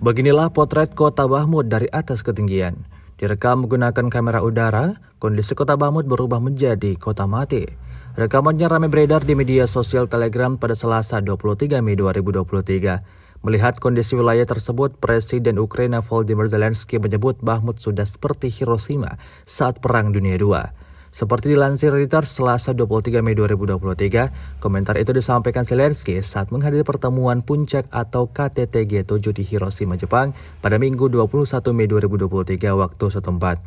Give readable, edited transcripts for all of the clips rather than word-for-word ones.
Beginilah potret kota Bahmut dari atas ketinggian. Direkam menggunakan kamera udara, kondisi kota Bahmut berubah menjadi kota mati. Rekamannya ramai beredar di media sosial Telegram pada Selasa 23 Mei 2023. Melihat kondisi wilayah tersebut, Presiden Ukraina Volodymyr Zelensky menyebut Bahmut sudah seperti Hiroshima saat Perang Dunia II. Seperti dilansir Reuters Selasa 23 Mei 2023, komentar itu disampaikan Zelensky saat menghadiri pertemuan puncak atau KTT G7 di Hiroshima, Jepang pada Minggu 21 Mei 2023 waktu setempat.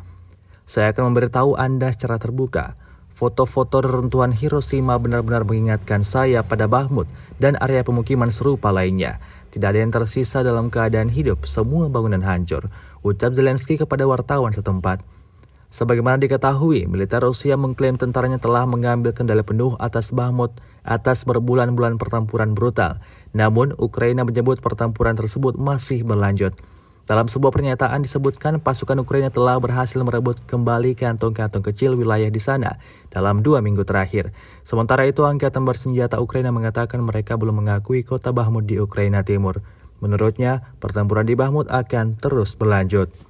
Saya akan memberitahu Anda secara terbuka. Foto-foto reruntuhan Hiroshima benar-benar mengingatkan saya pada Bahmut dan area pemukiman serupa lainnya. Tidak ada yang tersisa dalam keadaan hidup, semua bangunan hancur, ucap Zelensky kepada wartawan setempat. Sebagaimana diketahui, militer Rusia mengklaim tentaranya telah mengambil kendali penuh atas Bahmut atas berbulan-bulan pertempuran brutal. Namun, Ukraina menyebut pertempuran tersebut masih berlanjut. Dalam sebuah pernyataan disebutkan pasukan Ukraina telah berhasil merebut kembali kantong-kantong kecil wilayah di sana dalam 2 minggu terakhir. Sementara itu, angkatan bersenjata Ukraina mengatakan mereka belum mengakui kota Bahmut di Ukraina Timur. Menurutnya, pertempuran di Bahmut akan terus berlanjut.